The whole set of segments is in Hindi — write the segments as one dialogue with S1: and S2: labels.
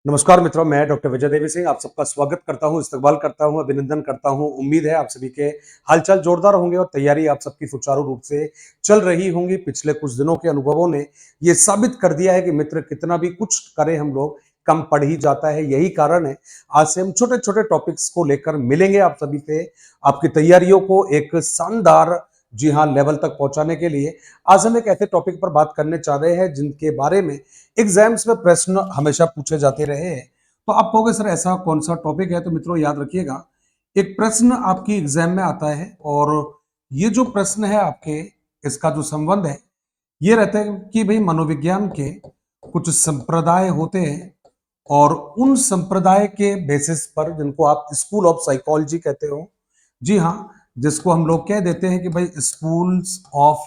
S1: नमस्कार मित्रों, मैं डॉक्टर विजय देवी सिंह आप सबका स्वागत करता हूं, इस्तकबाल करता हूं, अभिनंदन करता हूं। उम्मीद है आप सभी के हालचाल जोरदार होंगे और तैयारी आप सबकी सुचारू रूप से चल रही होंगी। पिछले कुछ दिनों के अनुभवों ने ये साबित कर दिया है कि मित्र कितना भी कुछ करें हम लोग कम पड़ ही जाता है। यही कारण है आज से हम छोटे-छोटे टॉपिक्स को लेकर मिलेंगे आप सभी से, आपकी तैयारियों को एक शानदार जी हाँ, लेवल तक पहुंचाने के लिए आज हम एक ऐसे टॉपिक पर बात करने चाह रहे हैं जिनके बारे में एग्जाम्स में प्रश्न हमेशा पूछे जाते रहे हैं। तो आप कहोगे सर ऐसा कौन सा टॉपिक है? तो मित्रों याद रखिएगा, एक प्रश्न आपकी एग्जाम में आता है और ये जो प्रश्न है आपके, इसका जो संबंध है ये रहता है कि भाई मनोविज्ञान के कुछ संप्रदाय होते हैं और उन संप्रदाय के बेसिस पर, जिनको आप स्कूल ऑफ साइकोलॉजी कहते हो, जी हाँ, जिसको हम लोग कह देते हैं कि भाई स्कूल्स ऑफ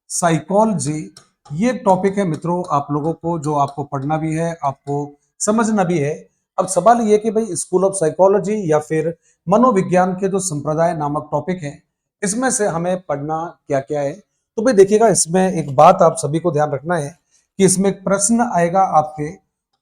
S1: साइकोलॉजी, ये टॉपिक है मित्रों आप लोगों को, जो आपको पढ़ना भी है, आपको समझना भी है। अब सवाल ये कि भाई स्कूल ऑफ साइकोलॉजी या फिर मनोविज्ञान के जो संप्रदाय नामक टॉपिक है, इसमें से हमें पढ़ना क्या क्या है। तो भाई देखिएगा, इसमें एक बात आप सभी को ध्यान रखना है कि इसमें एक प्रश्न आएगा आपके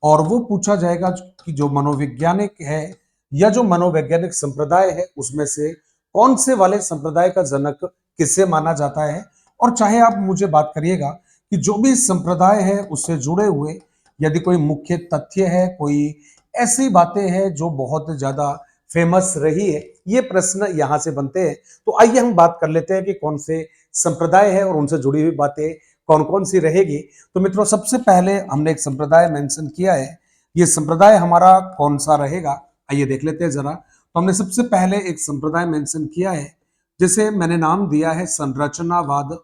S1: और वो पूछा जाएगा कि जो मनोवैज्ञानिक है या जो मनोवैज्ञानिक संप्रदाय है, उसमें से कौन से वाले संप्रदाय का जनक किसे माना जाता है। और चाहे आप मुझे बात करिएगा कि जो भी संप्रदाय है उससे जुड़े हुए यदि कोई मुख्य तथ्य है, कोई ऐसी बातें हैं जो बहुत ज्यादा फेमस रही है, ये प्रश्न यहां से बनते हैं। तो आइए हम बात कर लेते हैं कि कौन से संप्रदाय है और उनसे जुड़ी हुई बातें कौन कौन सी रहेगी। तो मित्रों सबसे पहले हमने एक संप्रदाय मेंशन किया है, ये संप्रदाय हमारा कौन सा रहेगा, आइए देख लेते हैं जरा। तो हमने सबसे पहले एक संप्रदाय मेंशन किया है जिसे मैंने नाम दिया है संरचनावाद।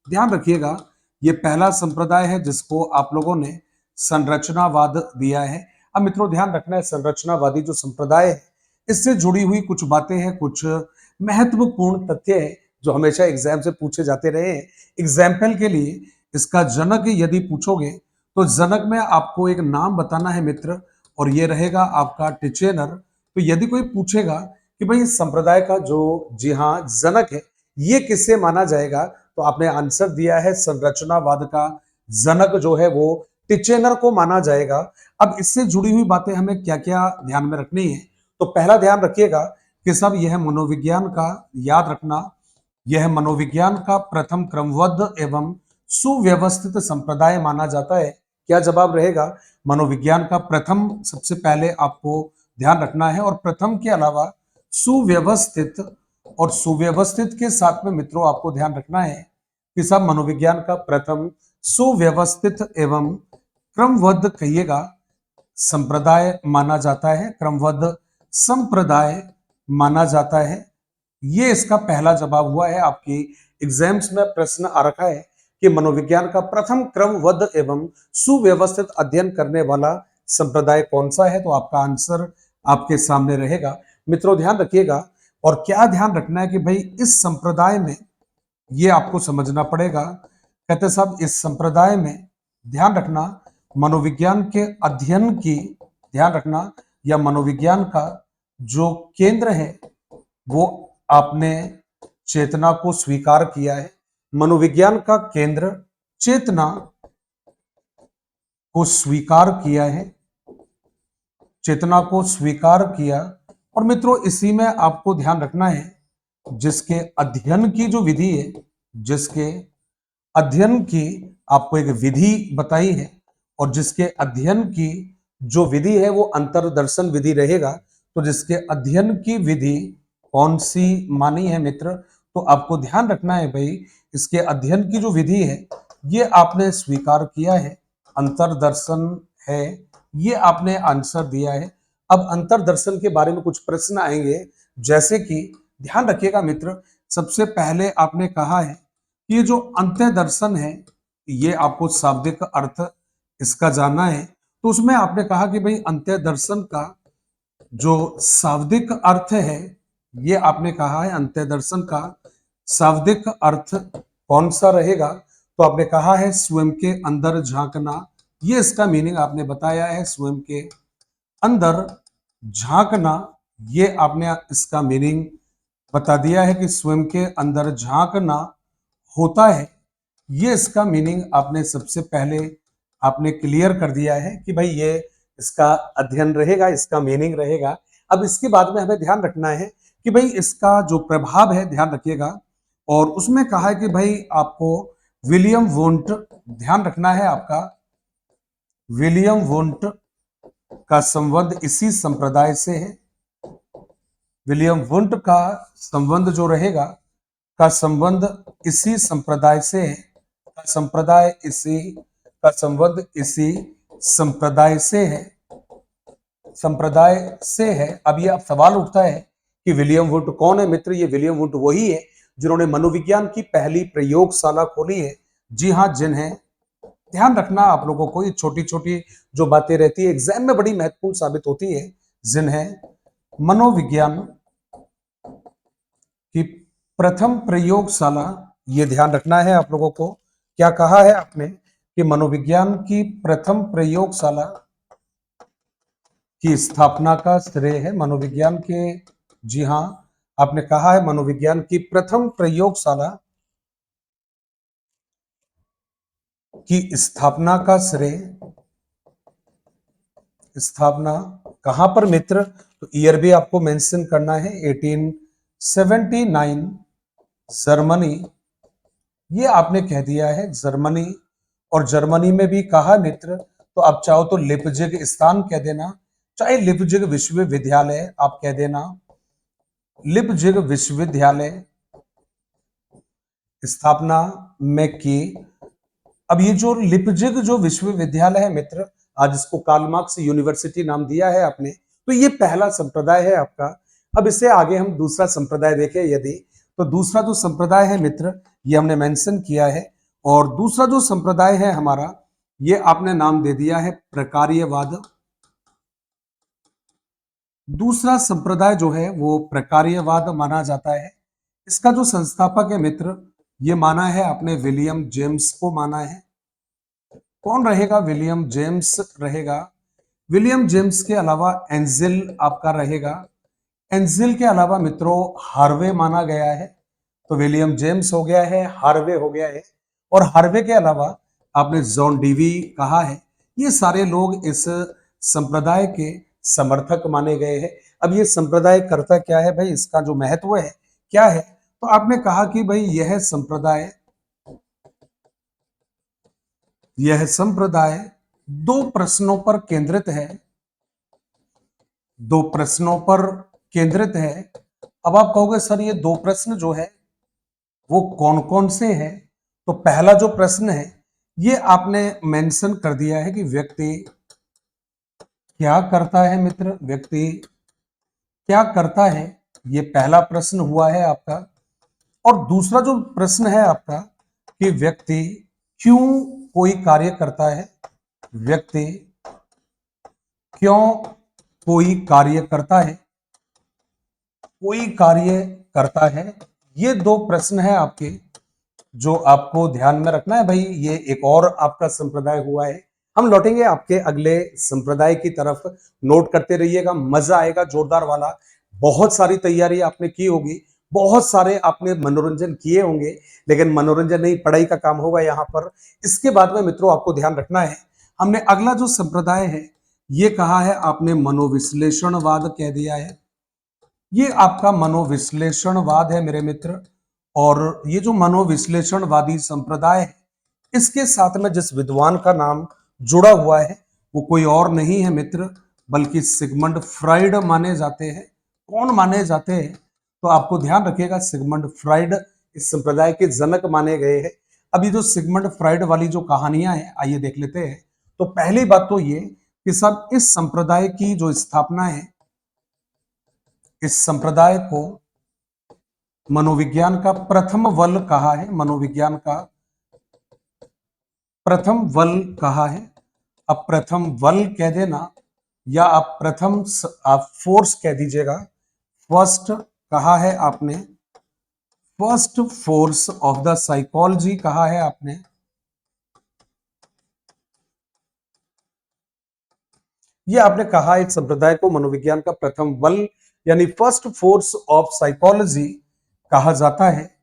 S1: ध्यान रखिएगा, ये पहला संप्रदाय है जिसको आप लोगों ने संरचनावाद दिया है। अब मित्रों ध्यान रखना है, संरचनावादी जो संप्रदाय है इससे जुड़ी हुई कुछ बातें हैं, कुछ महत्वपूर्ण तथ्य है जो हमेशा एग्जाम से पूछे जाते रहे हैं। एग्जाम्पल के लिए इसका जनक यदि पूछोगे तो जनक में आपको एक नाम बताना है मित्र, और ये रहेगा आपका टिचेनर। तो यदि कोई पूछेगा कि भाई इस संप्रदाय का जो जी हाँ जनक है ये किससे माना जाएगा, तो आपने आंसर दिया है संरचनावाद का जनक जो है वो टिचेनर को माना जाएगा। अब इससे जुड़ी हुई बातें हमें क्या क्या ध्यान में रखनी है। तो पहला ध्यान रखिएगा कि सब यह मनोविज्ञान का, याद रखना, यह मनोविज्ञान का प्रथम क्रमबद्ध एवं सुव्यवस्थित संप्रदाय माना जाता है। क्या जवाब रहेगा? मनोविज्ञान का प्रथम, सबसे पहले आपको ध्यान रखना है, और प्रथम के अलावा सुव्यवस्थित, और सुव्यवस्थित के साथ में मित्रों आपको ध्यान रखना है कि सब मनोविज्ञान का प्रथम सुव्यवस्थित एवं क्रमबद्ध कहिएगा संप्रदाय माना जाता है, क्रमबद्ध संप्रदाय माना जाता है। ये इसका पहला जवाब हुआ है। आपकी एग्जाम्स में प्रश्न आ रखा है कि मनोविज्ञान का प्रथम क्रमबद्ध एवं सुव्यवस्थित अध्ययन करने वाला संप्रदाय कौन सा है, तो आपका आंसर आपके सामने रहेगा। मित्रों ध्यान रखिएगा, और क्या ध्यान रखना है कि भाई इस संप्रदाय में, ये आपको समझना पड़ेगा, कहते साहब इस संप्रदाय में ध्यान रखना, मनोविज्ञान के अध्ययन की, ध्यान रखना, या मनोविज्ञान का जो केंद्र है वो आपने चेतना को स्वीकार किया है। मनोविज्ञान का केंद्र चेतना को स्वीकार किया है, चेतना को स्वीकार किया। और मित्रों इसी में आपको ध्यान रखना है, जिसके अध्ययन की जो विधि है, जिसके अध्ययन की आपको एक विधि बताई है, और जिसके अध्ययन की जो विधि है वो अंतरदर्शन विधि रहेगा। तो जिसके अध्ययन की विधि कौन सी मानी है मित्र, तो आपको ध्यान रखना है भाई इसके अध्ययन की जो विधि है ये आपने स्वीकार किया है, अंतरदर्शन है, ये आपने आंसर दिया है। अब अंतरदर्शन के बारे में कुछ प्रश्न आएंगे, जैसे कि ध्यान रखिएगा मित्र, सबसे पहले आपने कहा है कि ये जो अंत्य दर्शन है ये आपको शाब्दिक अर्थ इसका जानना है। तो उसमें आपने कहा कि भाई अंत्य दर्शन का जो शाब्दिक अर्थ है, ये आपने कहा है अंत्य दर्शन का शाब्दिक अर्थ कौन सा रहेगा, तो आपने कहा है स्वयं के अंदर झांकना। ये इसका मीनिंग आपने बताया है, स्वयं के अंदर झांकना, ये आपने इसका मीनिंग बता दिया है कि स्वयं के अंदर झांकना होता है। ये इसका मीनिंग आपने सबसे पहले आपने क्लियर कर दिया है कि भाई ये इसका अध्ययन रहेगा, इसका मीनिंग रहेगा। अब इसके बाद में हमें ध्यान रखना है कि भाई इसका जो प्रभाव है ध्यान रखिएगा। और उसमें कहा है कि भाई आपको विलियम वुंट, ध्यान रखना है आपका, विलियम वुंट का संबंध इसी संप्रदाय से है। विलियम वुंट का संबंध जो रहेगा, का संबंध इसी संप्रदाय से है, का संप्रदाय इसी, का संबंध इसी संप्रदाय से है, संप्रदाय से है। अब ये अब सवाल उठता है कि विलियम वुड कौन है मित्र? ये विलियम वुड वही है जिन्होंने मनोविज्ञान की पहली प्रयोगशाला खोली है। जी हाँ, जिन्हें, ध्यान रखना आप लोगों को, ये छोटी छोटी जो बातें रहती है एग्जाम में बड़ी महत्वपूर्ण साबित होती है। जिन्हें मनोविज्ञान की प्रथम प्रयोगशाला, ये ध्यान रखना है आप लोगों को, क्या कहा है आपने कि मनोविज्ञान की प्रथम प्रयोगशाला की स्थापना का श्रेय है मनोविज्ञान के, जी हां, आपने कहा है मनोविज्ञान की प्रथम प्रयोगशाला की स्थापना का श्रेय, स्थापना कहां पर मित्र? तो ईयर भी आपको मेंशन करना है, 1879 जर्मनी, ये आपने कह दिया है जर्मनी। और जर्मनी में भी कहा मित्र, तो आप चाहो तो लिपजिग स्थान कह देना, चाहे लिपजिग विश्वविद्यालय आप कह देना, लिपजिग विश्वविद्यालय स्थापना में की। अब ये जो लिपजिग जो विश्वविद्यालय है मित्र, आज इसको कार्ल मार्क्स यूनिवर्सिटी नाम दिया है आपने, तो ये पहला संप्रदाय है आपका। अब इससे आगे हम दूसरा संप्रदाय देखें यदि, तो दूसरा जो संप्रदाय है मित्र, ये हमने मेंशन किया है। और दूसरा जो संप्रदाय है हमारा, ये आपने नाम दे दिया है प्रकार्यवाद। दूसरा संप्रदाय जो है वो प्रकार्यवाद माना जाता है। इसका जो संस्थापक है मित्र, ये माना है आपने विलियम जेम्स को माना है। कौन रहेगा? विलियम जेम्स रहेगा। विलियम जेम्स के अलावा एंजिल आपका रहेगा। एंजिल के अलावा मित्रों हार्वे माना गया है। तो विलियम जेम्स हो गया है, हार्वे हो गया है, और हार्वे के अलावा आपने जॉन डीवी कहा है। ये सारे लोग इस संप्रदाय के समर्थक माने गए हैं। अब ये संप्रदाय करता क्या है भाई, इसका जो महत्व है क्या है? तो आपने कहा कि भाई यह संप्रदाय दो प्रश्नों पर केंद्रित है, दो प्रश्नों पर केंद्रित है। अब आप कहोगे सर ये दो प्रश्न जो है वो कौन कौन से हैं? तो पहला जो प्रश्न है ये आपने मेंशन कर दिया है कि व्यक्ति क्या करता है मित्र, व्यक्ति क्या करता है, ये पहला प्रश्न हुआ है आपका। और दूसरा जो प्रश्न है आपका कि व्यक्ति क्यों कोई कार्य करता है, व्यक्ति क्यों कोई कार्य करता है, कोई कार्य करता है, ये दो प्रश्न है आपके जो आपको ध्यान में रखना है। भाई ये एक और आपका संप्रदाय हुआ है। हम लौटेंगे आपके अगले संप्रदाय की तरफ, नोट करते रहिएगा, मजा आएगा जोरदार वाला। बहुत सारी तैयारी आपने की होगी, बहुत सारे आपने मनोरंजन किए होंगे, लेकिन मनोरंजन नहीं पढ़ाई का काम होगा यहाँ पर। इसके बाद में मित्रों आपको ध्यान रखना है, हमने अगला जो संप्रदाय है ये कहा है आपने मनोविश्लेषणवाद कह दिया है। ये आपका मनोविश्लेषणवाद है मेरे मित्र। और ये जो मनोविश्लेषणवादी संप्रदाय है, इसके साथ में जिस विद्वान का नाम जुड़ा हुआ है वो कोई और नहीं है मित्र, बल्कि सिगमंड फ्राइड माने जाते हैं। कौन माने जाते हैं? तो आपको ध्यान रखिएगा, सिगमंड फ्राइड इस संप्रदाय के जनक माने गए हैं। अभी जो सिगमंड फ्राइड वाली जो कहानियां हैं आइए देख लेते हैं। तो पहली बात तो ये कि सब इस संप्रदाय की जो स्थापना है, इस संप्रदाय को मनोविज्ञान का प्रथम वल कहा है, मनोविज्ञान का प्रथम वल कहा है। अब प्रथम वल कह देना या आप आप फोर्स कह दीजिएगा, फर्स्ट कहा है आपने, first force of the psychology कहा है आपने। ये आपने कहा एक संप्रदाय को मनोविज्ञान का प्रथम बल यानी फर्स्ट फोर्स ऑफ साइकोलॉजी कहा जाता है,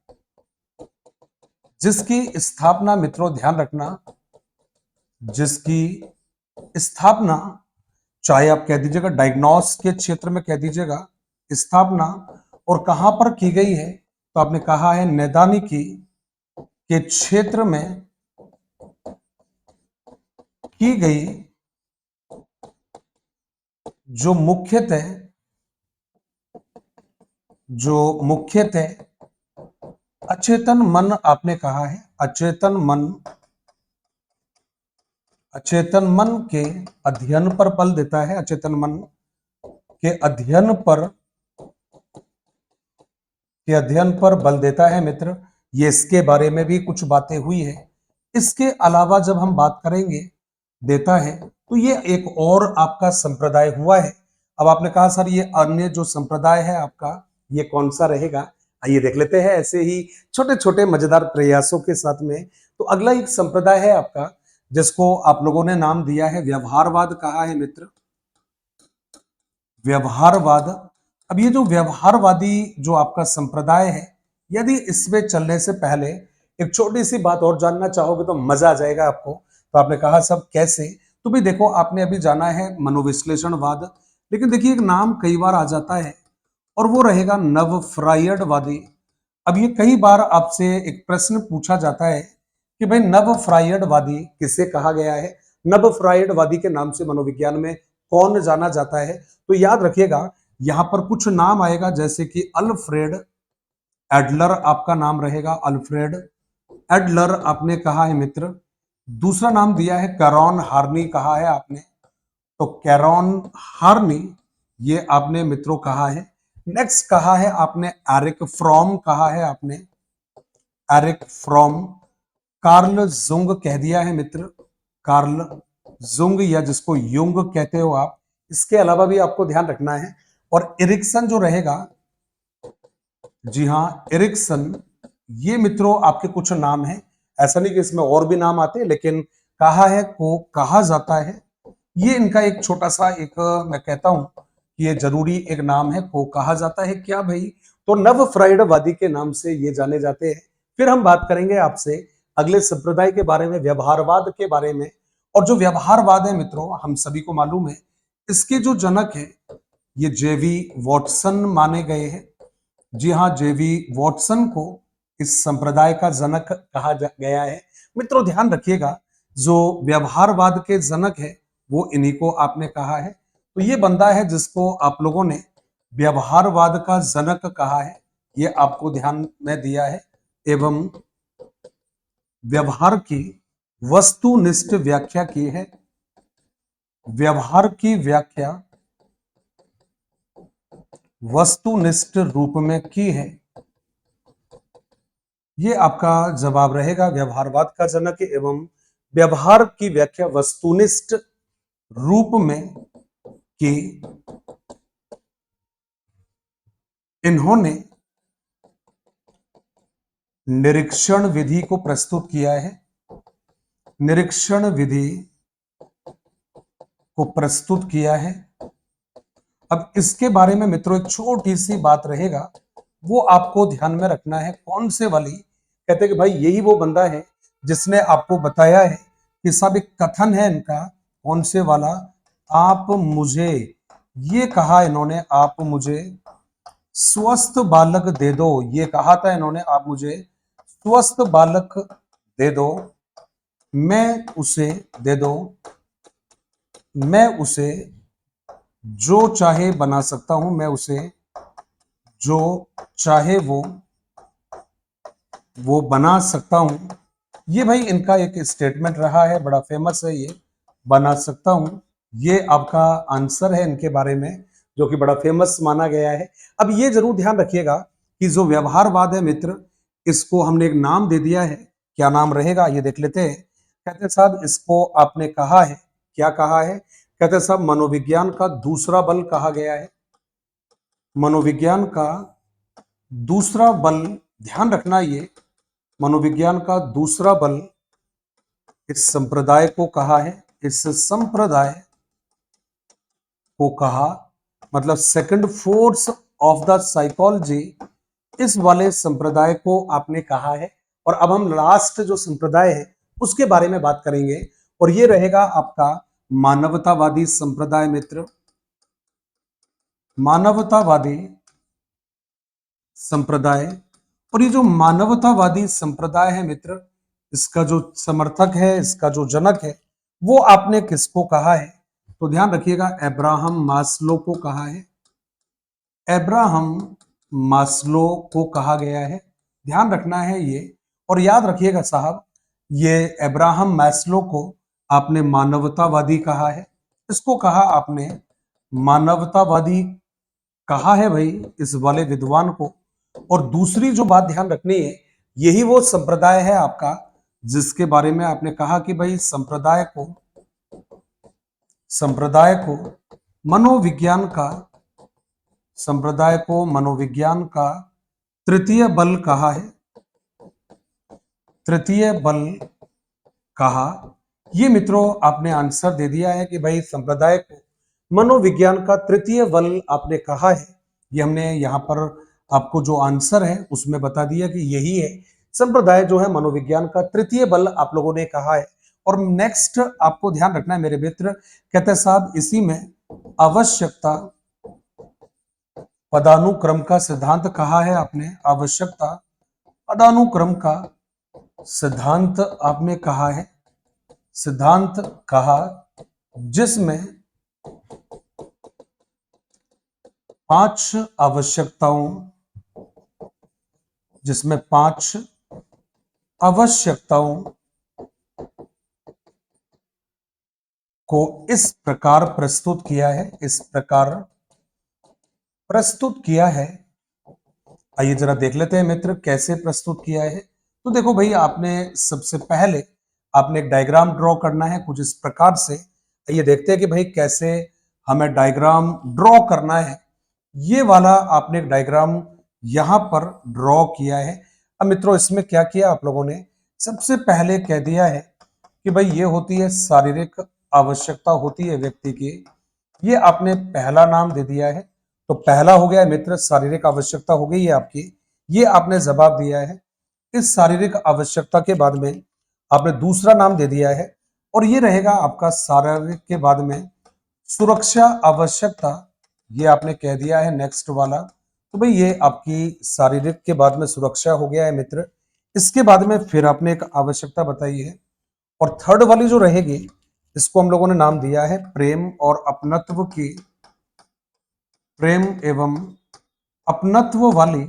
S1: जिसकी स्थापना मित्रों ध्यान रखना, जिसकी स्थापना चाहे आप कह दीजिएगा डायग्नोस के क्षेत्र में कह दीजिएगा स्थापना, और कहां पर की गई है, तो आपने कहा है नैदानिकी के क्षेत्र में की गई, जो मुख्यतः अचेतन मन, आपने कहा है अचेतन मन के अध्ययन पर बल देता है, अचेतन मन के अध्ययन पर बल देता है मित्र। ये इसके बारे में भी कुछ बातें हुई है। इसके अलावा जब हम बात करेंगे देता है, तो ये एक और आपका संप्रदाय हुआ है। अब आपने कहा सर ये अन्य जो संप्रदाय है आपका ये कौन सा रहेगा, आइए देख लेते हैं ऐसे ही छोटे छोटे मजेदार प्रयासों के साथ में। तो अगला एक संप्रदाय है आपका जिसको आप लोगों ने नाम दिया है व्यवहारवाद, कहा है मित्र व्यवहारवाद। अब ये जो व्यवहारवादी जो आपका संप्रदाय है, यदि इसमें चलने से पहले एक छोटी सी बात और जानना चाहोगे तो मजा आ जाएगा आपको। तो आपने कहा सब कैसे, तो भी देखो आपने अभी जाना है मनोविश्लेषणवाद, लेकिन देखिए एक नाम कई बार आ जाता है और वो रहेगा नव फ्रायडवादी। अब ये कई बार आपसे एक प्रश्न पूछा जाता है कि भाई नव फ्रायडवादी किसे कहा गया है, नव फ्रायडवादी के नाम से मनोविज्ञान में कौन जाना जाता है। तो याद रखिएगा यहां पर कुछ नाम आएगा जैसे कि अल्फ्रेड एडलर आपका नाम रहेगा, अल्फ्रेड एडलर आपने कहा है मित्र। दूसरा नाम दिया है कैरॉन हार्नी, कहा है आपने, तो कैरॉन हार्नी ये आपने मित्रों कहा है। नेक्स्ट कहा है आपने एरिक फ्रॉम, कहा है आपने एरिक फ्रॉम। कार्ल जुंग कह दिया है मित्र, कार्ल जुंग या जिसको युंग कहते हो आप। इसके अलावा भी आपको ध्यान रखना है, और एरिक्सन जो रहेगा, जी हां एरिक्सन, ये मित्रों आपके कुछ नाम है। ऐसा नहीं कि इसमें और भी नाम आते हैं, लेकिन कहा है को कहा जाता है, ये इनका एक छोटा सा एक मैं कहता हूं कि ये जरूरी एक नाम है, को कहा जाता है क्या भाई, तो नव फ्रायडवादी के नाम से ये जाने जाते हैं। फिर हम बात करेंगे आपसे अगले संप्रदाय के बारे में, व्यवहारवाद के बारे में। और जो व्यवहारवाद है मित्रों हम सभी को मालूम है, इसके जो जनक है ये जेवी वॉटसन माने गए हैं। जी हाँ, जेवी वॉटसन को इस संप्रदाय का जनक कहा गया है। मित्रों ध्यान रखिएगा जो व्यवहारवाद के जनक है वो इन्हीं को आपने कहा है। तो ये बंदा है जिसको आप लोगों ने व्यवहारवाद का जनक कहा है, ये आपको ध्यान में दिया है। एवं व्यवहार की वस्तुनिष्ठ व्याख्या की है, व्यवहार की व्याख्या वस्तुनिष्ठ रूप में की है, ये आपका जवाब रहेगा। व्यवहारवाद का जनक एवं व्यवहार की व्याख्या वस्तुनिष्ठ रूप में की, इन्होंने निरीक्षण विधि को प्रस्तुत किया है, निरीक्षण विधि को प्रस्तुत किया है। अब इसके बारे में मित्रों एक छोटी सी बात रहेगा, वो आपको ध्यान में रखना है। कौन से वाली, कहते हैं कि भाई यही वो बंदा है जिसने आपको बताया है कि सब एक कथन है इनका, कौन से वाला, आप मुझे, ये कहा इन्होंने आप मुझे स्वस्थ बालक दे दो, ये कहा था इन्होंने आप मुझे स्वस्थ बालक दे दो, मैं उसे दे दो, मैं उसे जो चाहे बना सकता हूं, मैं उसे जो चाहे वो बना सकता हूं। ये भाई इनका एक स्टेटमेंट रहा है, बड़ा फेमस है ये, बना सकता हूं। ये आपका आंसर है इनके बारे में, जो कि बड़ा फेमस माना गया है। अब ये जरूर ध्यान रखिएगा कि जो व्यवहारवाद है मित्र, इसको हमने एक नाम दे दिया है, क्या नाम रहेगा ये देख लेते हैं। कहते साहब इसको आपने कहा है, क्या कहा है, कहते साहब मनोविज्ञान का दूसरा बल कहा गया है, मनोविज्ञान का दूसरा बल। ध्यान रखना ये मनोविज्ञान का दूसरा बल इस संप्रदाय को कहा है, इस संप्रदाय को कहा, मतलब second force of the psychology, इस वाले संप्रदाय को आपने कहा है। और अब हम लास्ट जो संप्रदाय है उसके बारे में बात करेंगे, और ये रहेगा आपका मानवतावादी संप्रदाय मित्र, मानवतावादी संप्रदाय। और ये जो मानवतावादी संप्रदाय है मित्र, इसका जो समर्थक है, इसका जो जनक है, वो आपने किसको कहा है? तो ध्यान रखिएगा, अब्राहम मास्लो को कहा है। अब्राहम मास्लो को कहा गया है, ध्यान रखना है ये। और याद रखिएगा साहब, ये अब्राहम मास्लो को आपने मानवतावादी कहा है, इसको कहा आपने मानवतावादी कहा है भाई, इस वाले विद्वान को। और दूसरी जो बात ध्यान रखनी है, यही वो संप्रदाय है आपका जिसके बारे में आपने कहा कि भाई संप्रदाय को मनोविज्ञान का, संप्रदाय को मनोविज्ञान का तृतीय बल कहा है, तृतीय बल कहा। ये मित्रों आपने आंसर दे दिया है कि भाई संप्रदाय को मनोविज्ञान का तृतीय बल आपने कहा है। ये हमने यहाँ पर आपको जो आंसर है उसमें बता दिया कि यही है, संप्रदाय जो है मनोविज्ञान का तृतीय बल आप लोगों ने कहा है। और नेक्स्ट आपको ध्यान रखना है मेरे मित्र, कहते हैं साहब इसी में आवश्यकता पदानुक्रम का सिद्धांत कहा है आपने, आवश्यकता पदानुक्रम का सिद्धांत आपने कहा है, सिद्धांत कहा, जिसमें 5 आवश्यकताओं, जिसमें 5 आवश्यकताओं को इस प्रकार प्रस्तुत किया है, इस प्रकार प्रस्तुत किया है। आइए जरा देख लेते हैं मित्र कैसे प्रस्तुत किया है। तो देखो भाई, आपने सबसे पहले आपने एक डायग्राम ड्रॉ करना है कुछ इस प्रकार से। आइए देखते हैं कि भाई कैसे हमें डायग्राम ड्रॉ करना है। ये वाला आपने एक डायग्राम यहां पर ड्रॉ किया है। अब मित्रों इसमें क्या किया आप लोगों ने, सबसे पहले कह दिया है कि भाई ये होती है शारीरिक आवश्यकता होती है व्यक्ति की, ये आपने पहला नाम दे दिया है। तो पहला हो गया मित्र शारीरिक आवश्यकता हो गई है आपकी, ये आपने जवाब दिया है। इस शारीरिक आवश्यकता के बाद में आपने दूसरा नाम दे दिया है, और ये रहेगा आपका शारीरिक के बाद में सुरक्षा आवश्यकता, ये आपने कह दिया है नेक्स्ट वाला। तो भाई ये आपकी शारीरिक के बाद में सुरक्षा हो गया है मित्र। इसके बाद में फिर आपने एक आवश्यकता बताई है, और थर्ड वाली जो रहेगी इसको हम लोगों ने नाम दिया है प्रेम और अपनत्व की, प्रेम एवं अपनत्व वाली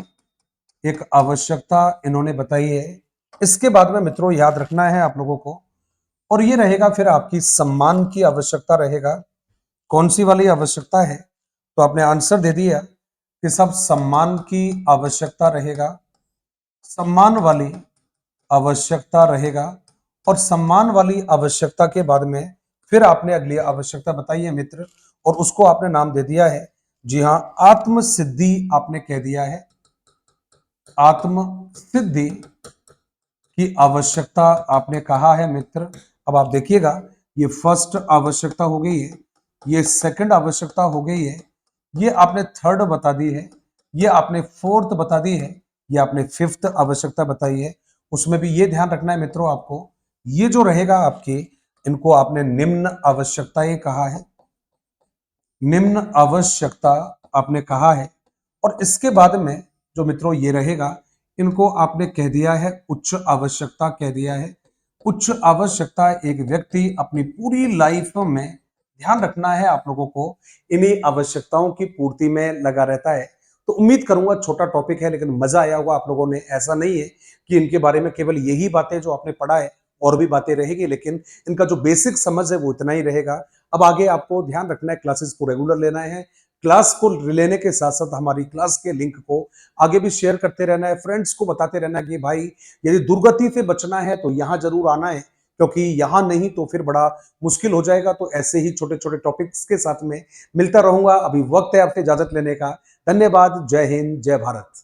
S1: एक आवश्यकता इन्होंने बताई है। इसके बाद में मित्रों याद रखना है आप लोगों को, और ये रहेगा फिर आपकी सम्मान की आवश्यकता रहेगा। कौन सी वाली आवश्यकता है, तो आपने आंसर दे दिया कि सब सम्मान की आवश्यकता रहेगा, सम्मान वाली आवश्यकता रहेगा। और सम्मान वाली आवश्यकता के बाद में फिर आपने अगली आवश्यकता बताई है मित्र, और उसको आपने नाम दे दिया है, जी हाँ, आत्म सिद्धि आपने कह दिया है, आत्म सिद्धि की आवश्यकता आपने कहा है मित्र। अब आप देखिएगा, ये फर्स्ट आवश्यकता हो गई है, ये सेकंड आवश्यकता हो गई है, ये आपने थर्ड बता दी है, ये आपने फोर्थ बता दी है, ये आपने फिफ्थ आवश्यकता बताई है। उसमें भी ये ध्यान रखना है मित्रों आपको, ये जो रहेगा आपकी, इनको आपने निम्न आवश्यकताएं कहा है, निम्न आवश्यकता आपने कहा है। और इसके बाद में जो मित्रों ये रहेगा, इनको आपने कह दिया है उच्च आवश्यकता कह दिया है। उच्च आवश्यकता एक व्यक्ति अपनी पूरी लाइफ में, ध्यान रखना है आप लोगों को, इन्हीं आवश्यकताओं की पूर्ति में लगा रहता है। तो उम्मीद करूंगा छोटा टॉपिक है लेकिन मजा आया होगा आप लोगों ने। ऐसा नहीं है कि इनके बारे में केवल यही बातें जो आपने पढ़ा है, और भी बातें रहेगी, लेकिन इनका जो बेसिक समझ है वो इतना ही रहेगा। अब आगे आपको ध्यान रखना है, क्लासेस को रेगुलर लेना है, क्लास को लेने के साथ साथ हमारी क्लास के लिंक को आगे भी शेयर करते रहना है, फ्रेंड्स को बताते रहना है कि भाई यदि दुर्गति से बचना है तो यहाँ जरूर आना है, क्योंकि यहाँ नहीं तो फिर बड़ा मुश्किल हो जाएगा। तो ऐसे ही छोटे छोटे टॉपिक्स के साथ में मिलता रहूंगा। अभी वक्त है आपसे इजाजत लेने का। धन्यवाद। जय हिंद, जय भारत।